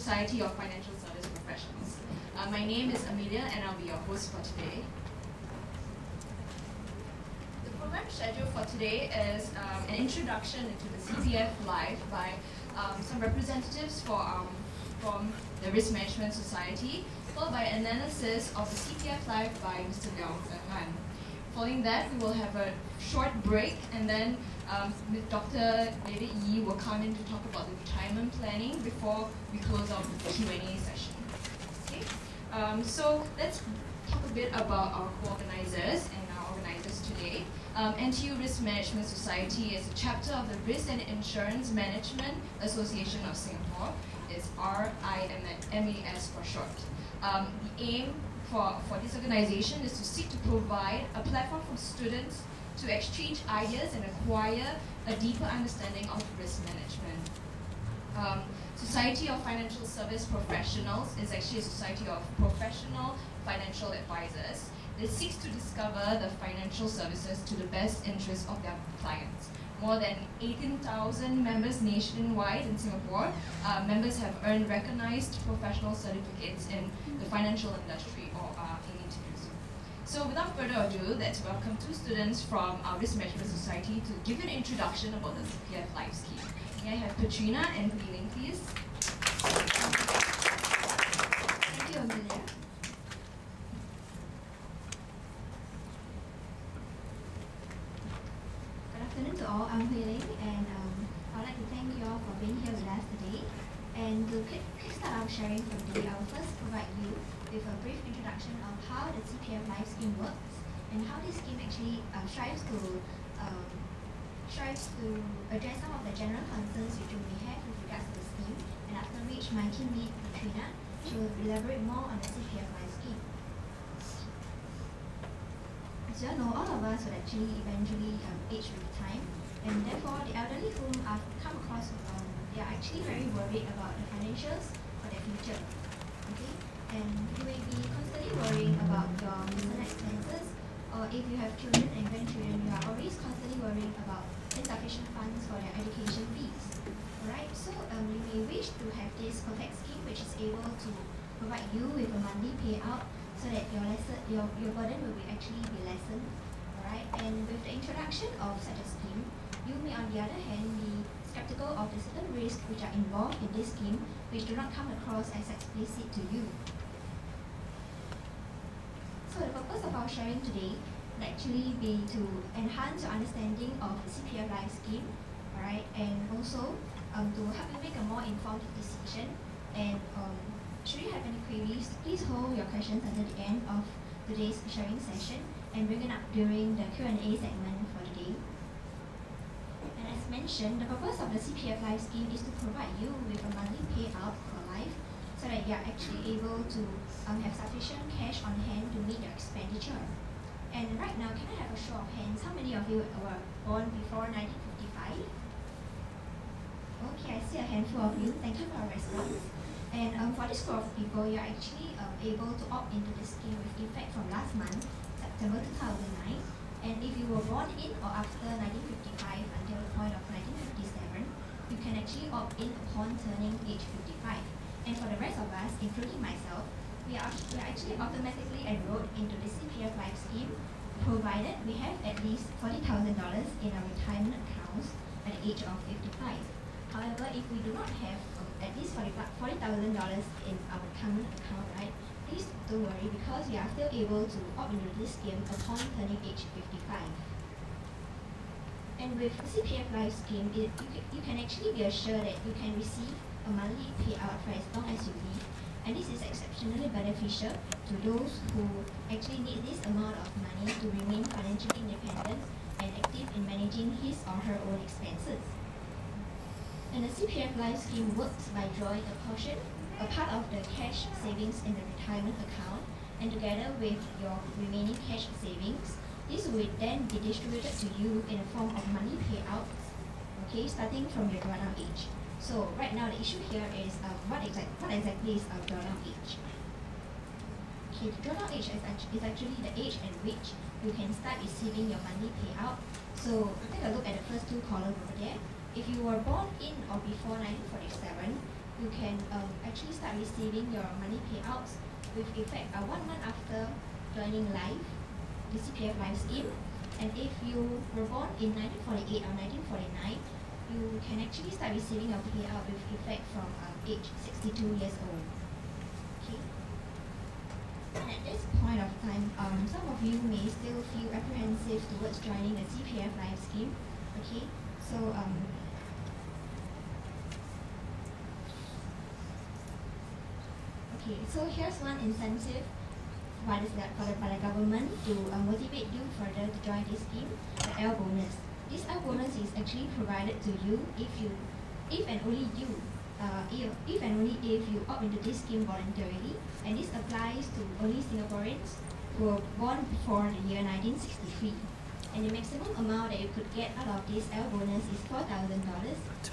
Society of Financial Service Professionals. My name is Amelia and I'll be your host for today. The program schedule for today is an introduction into the CPF Life by some representatives from the Risk Management Society, followed by analysis of the CPF Life by Mr. Leong Zhengman. Following that, we will have a short break, and then Dr. David Yee will come in to talk about the retirement planning before we close out with the Q&A session. Okay? So let's talk a bit about our co-organizers and our organizers today. NTU Risk Management Society is a chapter of the Risk and Insurance Management Association of Singapore. It's RIMAS for short. The aim for this organization is to seek to provide a platform for students to exchange ideas and acquire a deeper understanding of risk management. Society of Financial Service Professionals is actually a society of professional financial advisors that seeks to discover the financial services to the best interest of their clients. More than 18,000 members nationwide in Singapore. Members have earned recognized professional certificates in the financial industry or are aiming to do so. So without further ado, let's welcome two students from our Risk Management Society to give an introduction about the CPF Life Scheme. May I have Katrina and Hui-Ling, please? Thank you, Amelia. Good afternoon to all. I'm Hui-Ling, and I'd like to thank you all for being here with us today. And to kickstart our sharing for today, I will first provide you with a brief introduction of how the CPF Life Scheme works and how this scheme actually strives to address some of the general concerns which you may have with regards to the scheme. And after which, my team lead, Katrina, she will elaborate more on the CPF Life Scheme. As you all know, all of us will actually eventually age with time, and therefore the elderly whom I've come across, they are actually very worried about the financials for their future. Okay, and you may be constantly worrying about your personal expenses, or if you have children and grandchildren, you are always constantly worrying about insufficient funds for their education fees. Alright, so you may wish to have this perfect scheme which is able to provide you with a monthly payout so that your burden will actually be lessened. Alright, and with the introduction of such a scheme, you may on the other hand be skeptical of the certain risks which are involved in this scheme which do not come across as explicit to you. So the purpose of our sharing today would actually be to enhance your understanding of the CPF Life Scheme, alright, and also to help you make a more informed decision. And should you have any queries, please hold your questions until the end of today's sharing session and bring it up during the Q&A segment for today. And as mentioned, the purpose of the CPF Life Scheme is to provide you with a monthly payout for life so that you are actually able to have sufficient cash on hand to meet your expenditure. And right now, can I have a show of hands? How many of you were born before 1955? Okay, I see a handful of you. Thank you for your response. And for this group of people, you're actually able to opt into this scheme with effect from last month, September 2009. And if you were born in or after 1955 until the point of 1957, you can actually opt in upon turning age 55. And for the rest of us, including myself, we are actually automatically enrolled into the CPF Life Scheme, provided we have at least $40,000 in our retirement accounts at the age of 55. However, if we do not have at least $40,000 in our retirement account, right, please don't worry because we are still able to opt into this scheme upon turning age 55. And with the CPF Life Scheme, you can actually be assured that you can receive a monthly payout for as long as you live. And this is exceptionally beneficial to those who actually need this amount of money to remain financially independent and active in managing his or her own expenses. And the CPF Life Scheme works by drawing a part of the cash savings in the retirement account, and together with your remaining cash savings, this will then be distributed to you in the form of monthly payouts, okay, starting from your drawdown age. So right now the issue here is what exactly is a drawdown age? Okay, the drawdown age is actually the age at which you can start receiving your monthly payout. So take a look at the first two columns over there. If you were born in or before 1947, you can actually start receiving your money payouts with effect 1 month after joining Life, the CPF Life scheme. And if you were born in 1948 or 1949, you can actually start receiving your payout with effect from age 62 years old. Okay. And at this point of time, some of you may still feel apprehensive towards joining the CPF Life scheme. Okay, so here's one incentive by the government to motivate you further to join this scheme, the L bonus. This L bonus is actually provided to you if and only if you opt into this scheme voluntarily, and this applies to only Singaporeans who were born before the year 1963. And the maximum amount that you could get out of this L bonus is $4,000,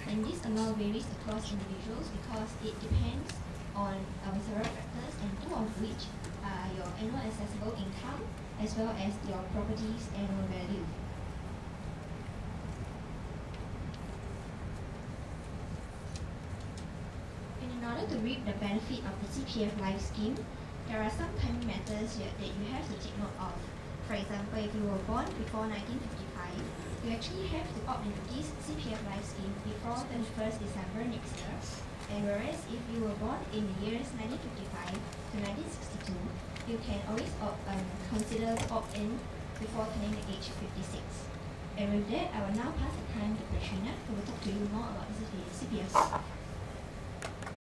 and this amount varies across individuals because it depends on several factors, and two of which are your annual accessible income as well as your property's annual value. And in order to reap the benefit of the CPF Life scheme, there are some timing matters that you have to take note of. For example, if you were born before 1955, you actually have to opt into this CPF Life scheme before 31st December next year. And whereas if you were born in the years 1955 to 1962, you can always consider to opt in before turning the age 56. And with that, I will now pass the time to Katrina, who will talk to you more about the CPF.